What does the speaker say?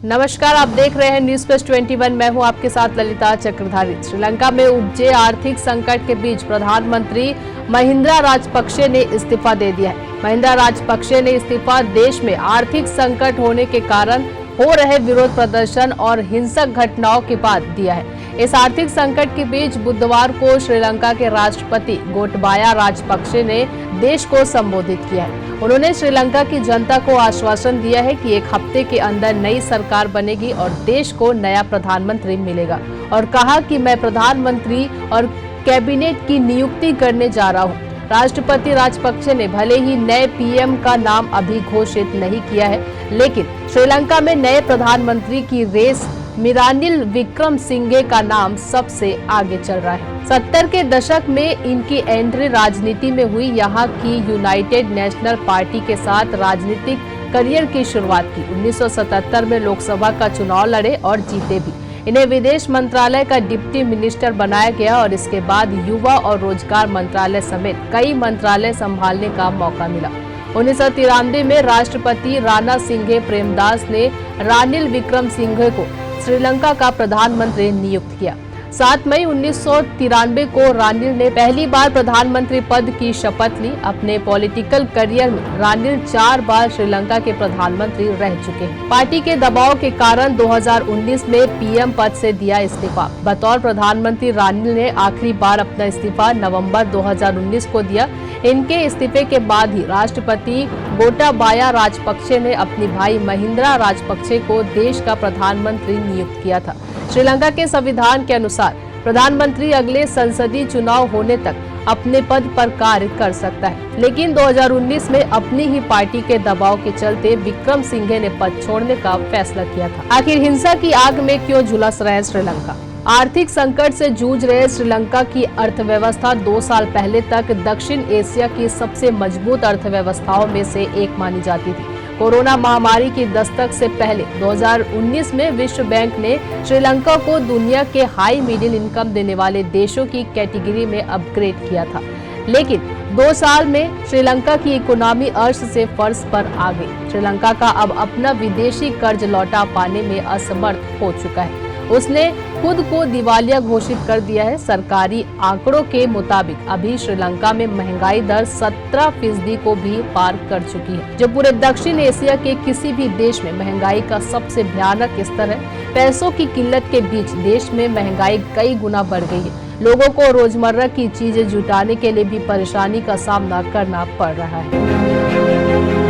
नमस्कार, आप देख रहे हैं न्यूज प्लस 21। मैं हूं आपके साथ ललिता चक्रधारी। श्रीलंका में उपजे आर्थिक संकट के बीच प्रधानमंत्री महिंद्रा राजपक्षे ने इस्तीफा दे दिया है। महिंद्रा राजपक्षे ने इस्तीफा देश में आर्थिक संकट होने के कारण हो रहे विरोध प्रदर्शन और हिंसक घटनाओं के बाद दिया है। इस आर्थिक संकट के बीच बुधवार को श्रीलंका के राष्ट्रपति गोटबाया राजपक्षे ने देश को संबोधित किया है। उन्होंने श्रीलंका की जनता को आश्वासन दिया है कि एक हफ्ते के अंदर नई सरकार बनेगी और देश को नया प्रधानमंत्री मिलेगा, और कहा कि मैं प्रधानमंत्री और कैबिनेट की नियुक्ति करने जा रहा हूं। राष्ट्रपति राजपक्षे ने भले ही नए पीएम का नाम अभी घोषित नहीं किया है, लेकिन श्रीलंका में नए प्रधानमंत्री की रेस रणिल विक्रमसिंघे का नाम सबसे आगे चल रहा है। 70 के दशक में इनकी एंट्री राजनीति में हुई। यहाँ की यूनाइटेड नेशनल पार्टी के साथ राजनीतिक करियर की शुरुआत की। 1977 में लोकसभा का चुनाव लड़े और जीते भी। इन्हें विदेश मंत्रालय का डिप्टी मिनिस्टर बनाया गया और इसके बाद युवा और रोजगार मंत्रालय समेत कई मंत्रालय संभालने का मौका मिला। 1993 में राष्ट्रपति राणा सिंघे प्रेमदास ने रणिल विक्रमसिंघे को श्रीलंका का प्रधानमंत्री नियुक्त किया। 7 मई 1993 को रणिल ने पहली बार प्रधानमंत्री पद की शपथ ली। अपने पॉलिटिकल करियर में रणिल 4 बार श्रीलंका के प्रधानमंत्री रह चुके हैं। पार्टी के दबाव के कारण 2019 में पीएम पद से दिया इस्तीफा। बतौर प्रधानमंत्री रणिल ने आखिरी बार अपना इस्तीफा नवंबर 2019 को दिया। इनके इस्तीफे के बाद ही राष्ट्रपति गोटाबाया राजपक्षे ने अपनी भाई महिंद्रा राजपक्षे को देश का प्रधानमंत्री नियुक्त किया था। श्रीलंका के संविधान के अनुसार प्रधानमंत्री अगले संसदीय चुनाव होने तक अपने पद पर कार्य कर सकता है, लेकिन 2019 में अपनी ही पार्टी के दबाव के चलते विक्रमसिंघे ने पद छोड़ने का फैसला किया था। आखिर हिंसा की आग में क्यों झुलस रहे श्रीलंका? आर्थिक संकट से जूझ रहे श्रीलंका की अर्थव्यवस्था 2 साल पहले तक दक्षिण एशिया की सबसे मजबूत अर्थव्यवस्थाओं में से एक मानी जाती थी। कोरोना महामारी की दस्तक से पहले 2019 में विश्व बैंक ने श्रीलंका को दुनिया के हाई मिडिल इनकम देने वाले देशों की कैटेगरी में अपग्रेड किया था, लेकिन 2 साल में श्रीलंका की इकोनॉमी अर्श से फर्श पर आ गई। श्रीलंका का अब अपना विदेशी कर्ज लौटा पाने में असमर्थ हो चुका है। उसने खुद को दिवालिया घोषित कर दिया है। सरकारी आंकड़ों के मुताबिक अभी श्रीलंका में महंगाई दर 17% को भी पार कर चुकी है, जो पूरे दक्षिण एशिया के किसी भी देश में महंगाई का सबसे भयानक स्तर है। पैसों की किल्लत के बीच देश में महंगाई कई गुना बढ़ गई है। लोगों को रोजमर्रा की चीजें जुटाने के लिए भी परेशानी का सामना करना पड़ रहा है।